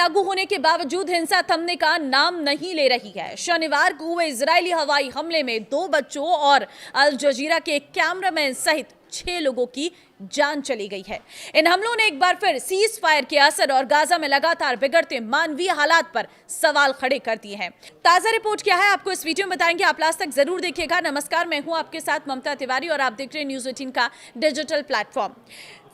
लागू होने के बावजूद हिंसा थमने का नाम नहीं ले रही है। शनिवार को हुए इजरायली हवाई हमले में 2 बच्चों और अल जजीरा के कैमरामैन सहित 6 लोगों की जान चली गई है। इन हमलों ने एक बार फिर सीज फायर के असर और गाजा में लगातार बिगड़ते मानवीय हालात पर सवाल खड़े कर दिए हैं। ताजा रिपोर्ट क्या है आपको इस वीडियो में बताएंगे, आप लास्ट तक जरूर देखिएगा। नमस्कार, मैं हूं आपके साथ ममता तिवारी और आप देख रहे हैं न्यूज 18 का डिजिटल प्लेटफॉर्म।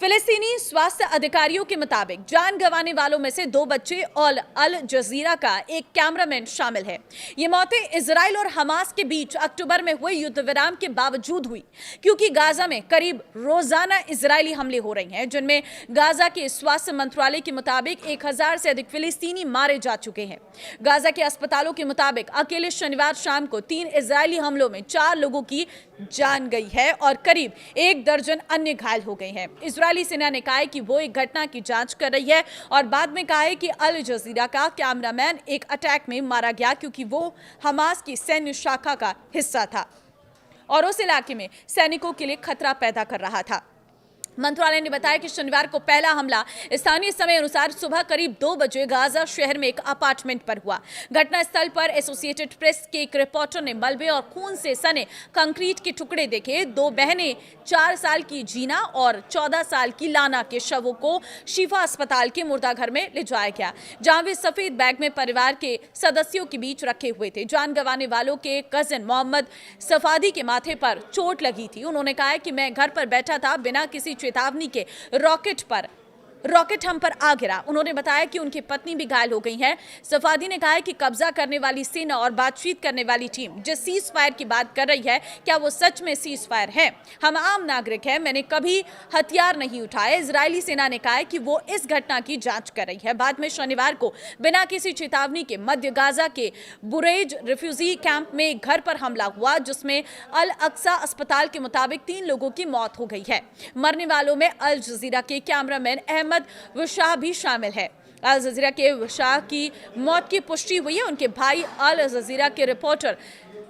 फिलिस्तीनी स्वास्थ्य अधिकारियों के मुताबिक जान गंवाने वालों में से 2 बच्चे और अल जजीरा का एक कैमरामैन शामिल है। ये मौतें इजराइल और हमास के बीच अक्टूबर में हुए युद्ध विराम के बावजूद हुई, क्योंकि गाजा में करीब रोजाना इजरायली हमले हो रहे हैं, जिनमें गाजा के स्वास्थ्य मंत्रालय के मुताबिक 1000 से अधिक फिलिस्तीनी मारे जा चुके हैं। गाजा के अस्पतालों के मुताबिक अकेले शनिवार शाम को 3 इजरायली हमलों में 4 लोगों की जान गई है और करीब 1 दर्जन अन्य घायल हो गए हैं। इजरायली सेना ने कहा है कि वो एक घटना की जांच कर रही है और बाद में कहा है कि अल जजीरा का कैमरामैन एक अटैक में मारा गया क्योंकि वो हमास की सैन्य शाखा का हिस्सा था और उस इलाके में सैनिकों के लिए खतरा पैदा कर रहा था। मंत्रालय ने बताया कि शनिवार को पहला हमला स्थानीय समय अनुसार सुबह करीब 2 बजे गाजा शहर में एक अपार्टमेंट पर हुआ। घटनास्थल पर एसोसिएटेड प्रेस के एक रिपोर्टर ने मलबे और खून से सने कंक्रीट के टुकड़े देखे। 2 बहनें, 4 साल की जीना और 14 साल की लाना के शवों को शिफा अस्पताल के मुर्दाघर में ले जाया गया, जहां वे सफेद बैग में परिवार के सदस्यों के बीच रखे हुए थे। जान गंवाने वालों के कजिन मोहम्मद सफादी के माथे पर चोट लगी थी। उन्होंने कहा कि मैं घर पर बैठा था, बिना किसी चेतावनी के रॉकेट हम पर आ गिरा। उन्होंने बताया कि उनकी पत्नी भी घायल हो गई है। सफादी ने कहा है कि कब्जा करने वाली सेना और बातचीत करने वाली टीम जिस सीज फायर की बात कर रही है, क्या वो सच में सीज फायर है? हम आम नागरिक हैं, मैंने कभी हथियार नहीं उठाए। इजरायली सेना ने कहा है कि वो इस घटना की जांच कर रही है। बाद में शनिवार को बिना किसी चेतावनी के मध्य गाजा के बुरेज रिफ्यूजी कैंप में एक घर पर हमला हुआ, जिसमें अल अक्सा अस्पताल के मुताबिक 3 लोगों की मौत हो गई है। मरने वालों में अल जजीरा के कैमरामैन अहमद वशाह भी शामिल है। अल जजीरा के वशाह की मौत की पुष्टि हुई है। उनके भाई अल जजीरा के रिपोर्टर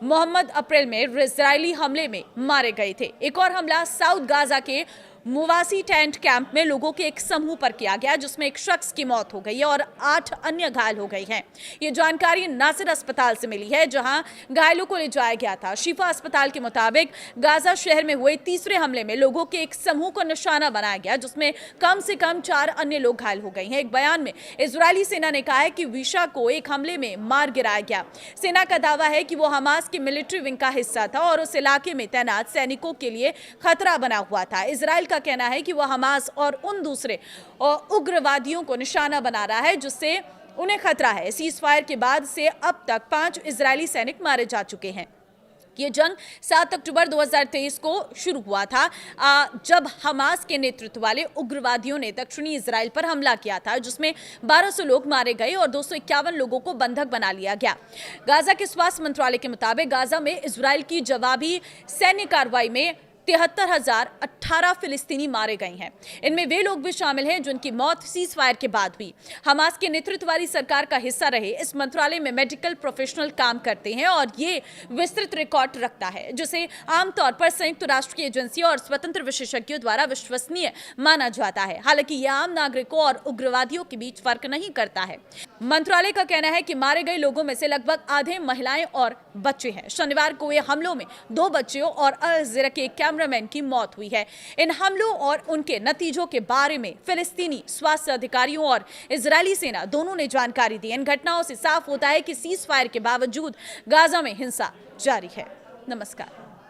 मोहम्मद अप्रैल में इजरायली हमले में मारे गए थे। एक और हमला साउथ गाजा के मुवासी टेंट कैंप में लोगों के एक समूह पर किया गया, जिसमें एक शख्स की मौत हो गई है और 8 अन्य घायल हो गई हैं। ये जानकारी नासिर अस्पताल से मिली है, जहां घायलों को ले जाया गया था। शिफा अस्पताल के मुताबिक गाजा शहर में हुए तीसरे हमले में लोगों के एक समूह को निशाना बनाया गया, जिसमें कम से कम 4 अन्य लोग घायल हो गए हैं। एक बयान में इजरायली सेना ने कहा है कि विशा को एक हमले में मार गिराया गया। सेना का दावा है कि वो हमास की मिलिट्री विंग का हिस्सा था और उस इलाके में तैनात सैनिकों के लिए खतरा बना हुआ था। इजराइल का कहना है कि वह हमास और उन दूसरे उग्रवादियों को निशाना बना रहा है जिससे उन्हें खतरा है। सीज फायर के बाद से अब तक 5 इजरायली सैनिक मारे जा चुके हैं। ये जंग 7 अक्टूबर 2023 को शुरू हुआ था, जब हमास के नेतृत्व वाले उग्रवादियों ने दक्षिणी इजराइल पर हमला किया था, जिसमें 1200 लोग मारे गए और 251 लोगों को बंधक बना लिया गया। गाजा के स्वास्थ्य मंत्रालय के मुताबिक गाजा में इजराइल की जवाबी सैन्य कार्रवाई में 73,018 फिलिस्तीनी मारे गए हैं। इनमें वे लोग भी शामिल हैं जिनकी मौत सीज फायर के बाद हुई। हमास के नेतृत्व वाली सरकार का हिस्सा रहे इस मंत्रालय में मेडिकल प्रोफेशनल काम करते हैं और ये विस्तृत रिकॉर्ड रखता है, जिसे आमतौर पर संयुक्त राष्ट्र की एजेंसी और स्वतंत्र विशेषज्ञों द्वारा विश्वसनीय माना जाता है। हालांकि यह आम नागरिकों और उग्रवादियों के बीच फर्क नहीं करता है। मंत्रालय का कहना है कि मारे गए लोगों में से लगभग आधे महिलाएं और बच्चे हैं। शनिवार को हुए हमलों में 2 बच्चों और अल जजीरा के कैमरामैन की मौत हुई है। इन हमलों और उनके नतीजों के बारे में फिलिस्तीनी स्वास्थ्य अधिकारियों और इजरायली सेना दोनों ने जानकारी दी। इन घटनाओं से साफ होता है कि सीज फायर के बावजूद गाजा में हिंसा जारी है। नमस्कार।